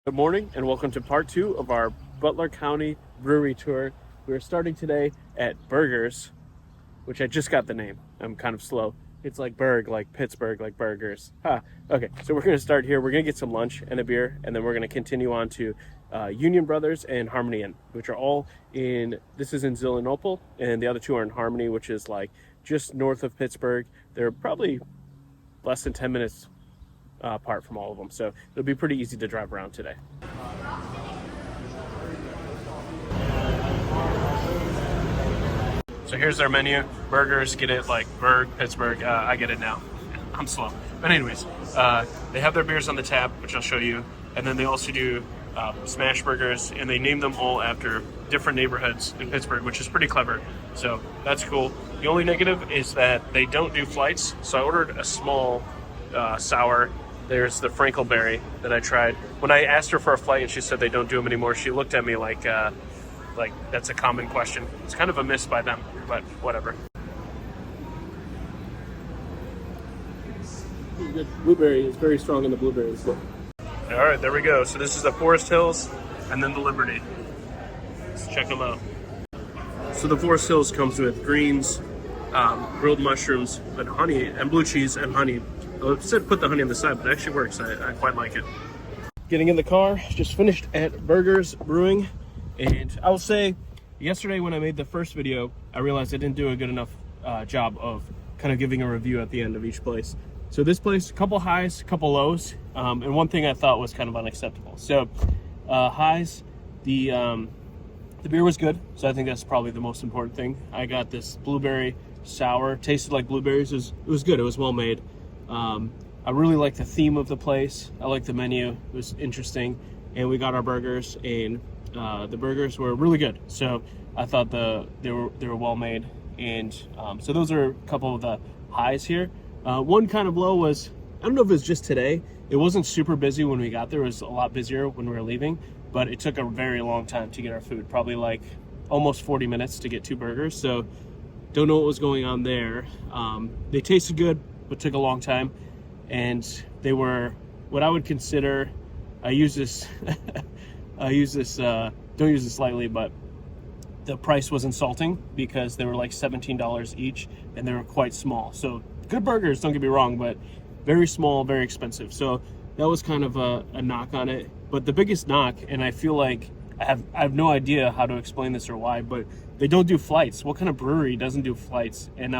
Good morning and welcome to part 2 of our Butler County brewery tour. We're starting today at Burgers, which I just got the name. I'm kind of slow. It's like Berg, like Pittsburgh, like burgers. Okay, so we're going to start here. We're going to get some lunch and a beer, and then we're going to continue on to Union Brothers and Harmony Inn, which are all this is in Zillinople, and the other two are in Harmony, which is like just north of Pittsburgh. They're probably less than 10 minutes apart from all of them, so it'll be pretty easy to drive around today. So here's their menu. Burgers, get it like Berg, Pittsburgh. I get it now. I'm slow. But anyways, they have their beers on the tab, which I'll show you. And then they also do smash burgers, and they name them all after different neighborhoods in Pittsburgh, which is pretty clever. So that's cool. The only negative is that they don't do flights. So I ordered a small sour. There's the Frankelberry that I tried. When I asked her for a flight and she said they don't do them anymore, she looked at me like that's a common question. It's kind of a miss by them, but whatever. Good. Blueberry is very strong in the blueberries. All right, there we go. So this is the Forest Hills and then the Liberty. Let's check them out. So the Forest Hills comes with greens, grilled mushrooms, but honey and blue cheese and honey. I said put the honey on the side, but it actually works. I quite like it. Getting in the car, just finished at Burgers Brewing. And I will say, yesterday when I made the first video, I realized I didn't do a good enough job of kind of giving a review at the end of each place. So this place, a couple highs, a couple lows, and one thing I thought was kind of unacceptable. So highs, the beer was good, so I think that's probably the most important thing. I got this blueberry sour, tasted like blueberries. It was good, it was well made. I really like the theme of the place. I like the menu, it was interesting. And we got our burgers, and the burgers were really good. So I thought they were well made. And so those are a couple of the highs here. One kind of low was, I don't know if it was just today. It wasn't super busy when we got there. It was a lot busier when we were leaving, but it took a very long time to get our food, probably like almost 40 minutes to get 2 burgers. So don't know what was going on there. They tasted good, but took a long time. And they were what I would consider, don't use this lightly, but the price was insulting because they were like $17 each and they were quite small. So good burgers, don't get me wrong, but very small, very expensive. So that was kind of a knock on it. But the biggest knock, and I feel like I have no idea how to explain this or why, but they don't do flights. What kind of brewery doesn't do flights? And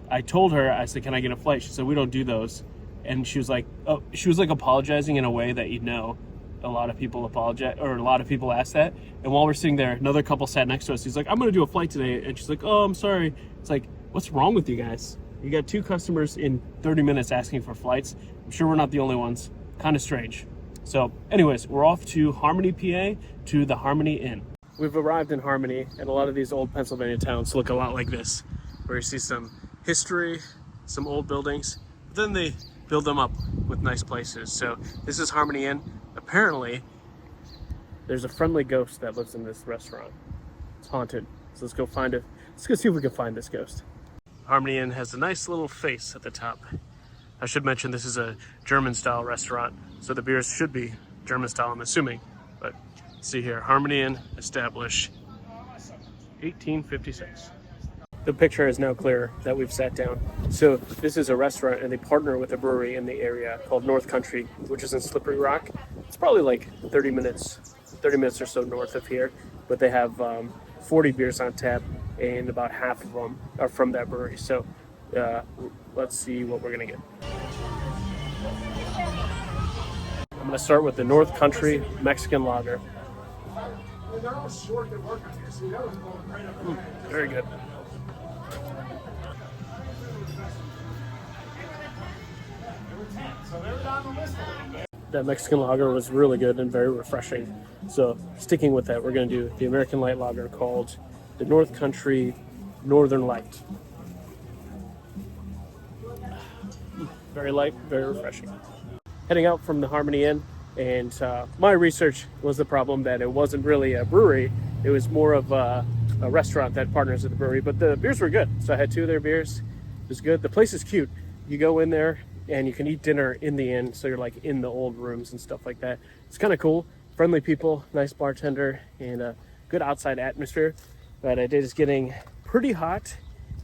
I told her, I said, can I get a flight? She said, we don't do those. And she was like apologizing in a way that, a lot of people apologize, or a lot of people ask that. And while we're sitting there, another couple sat next to us. He's like, I'm going to do a flight today. And she's like, oh, I'm sorry. It's like, what's wrong with you guys? You got 2 customers in 30 minutes asking for flights. I'm sure we're not the only ones. Kind of strange. So anyways, we're off to Harmony, PA, to the Harmony Inn. We've arrived in Harmony, and a lot of these old Pennsylvania towns look a lot like this, where you see some history, some old buildings, but then they build them up with nice places. So this is Harmony Inn. Apparently, there's a friendly ghost that lives in this restaurant. It's haunted. So let's go find it. Let's go see if we can find this ghost. Harmony Inn has a nice little face at the top. I should mention this is a German-style restaurant, so the beers should be German-style, I'm assuming. But see here, Harmony Inn, established 1856. The picture is now clear that we've sat down. So this is a restaurant, and they partner with a brewery in the area called North Country, which is in Slippery Rock. It's probably like 30 minutes or so north of here, but they have 40 beers on tap, and about half of them are from that brewery. So let's see what we're gonna get. I'm gonna start with the North Country Mexican Lager. Very good. That Mexican lager was really good and very refreshing. So sticking with that, we're going to do the American Light Lager called the North Country Northern Light. Very light, very refreshing. Heading out from the Harmony Inn, and my research was the problem that it wasn't really a brewery. It was more of a restaurant that partners with the brewery, but the beers were good. So I had 2 of their beers. It was good. The place is cute. You go in there, and you can eat dinner in the inn, so you're like in the old rooms and stuff like that. It's kind of cool. Friendly people, nice bartender, and a good outside atmosphere. But it is getting pretty hot,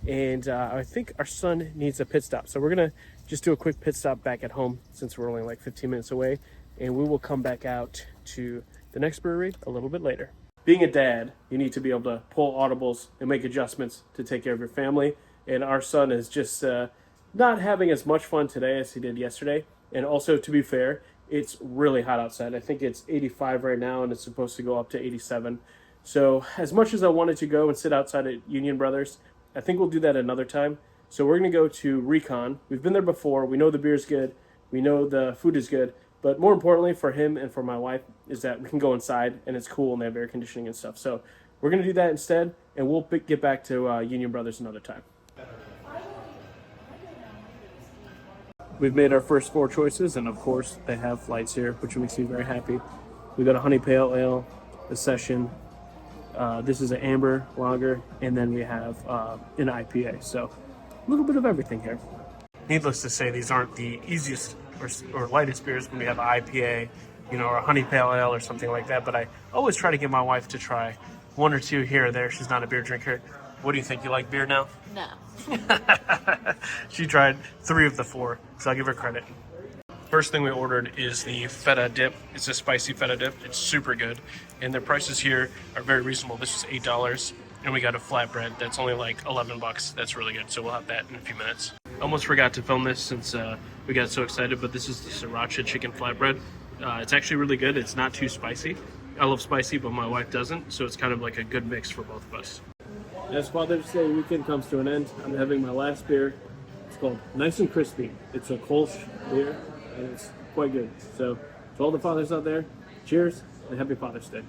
and I think our son needs a pit stop. So we're gonna just do a quick pit stop back at home since we're only like 15 minutes away, and we will come back out to the next brewery a little bit later. Being a dad, you need to be able to pull audibles and make adjustments to take care of your family. And our son is just not having as much fun today as he did yesterday. And also, to be fair, it's really hot outside. I think it's 85 right now, and it's supposed to go up to 87. So as much as I wanted to go and sit outside at Union Brothers, I think we'll do that another time. So we're going to go to Recon. We've been there before. We know the beer's good. We know the food is good. But more importantly for him and for my wife is that we can go inside and it's cool and they have air conditioning and stuff. So we're going to do that instead, and we'll get back to Union Brothers another time. We've made our first 4 choices, and of course they have flights here, which makes me very happy. We got a honey pale ale, a session. This is an amber lager, and then we have an IPA. So a little bit of everything here. Needless to say, these aren't the easiest or lightest beers when we have an IPA, or a honey pale ale or something like that. But I always try to get my wife to try 1 or 2 here or there. She's not a beer drinker. What do you think? You like beer now? No. She tried 3 of the 4, so I'll give her credit. First thing we ordered is the feta dip. It's a spicy feta dip. It's super good. And their prices here are very reasonable. This is $8. And we got a flatbread that's only like $11. That's really good. So we'll have that in a few minutes. Almost forgot to film this since we got so excited, but this is the sriracha chicken flatbread. It's actually really good. It's not too spicy. I love spicy, but my wife doesn't. So it's kind of like a good mix for both of us. As Father's Day weekend comes to an end, I'm having my last beer. It's called Nice and Crispy. It's a Kolsch beer, and it's quite good. So to all the fathers out there, cheers and happy Father's Day.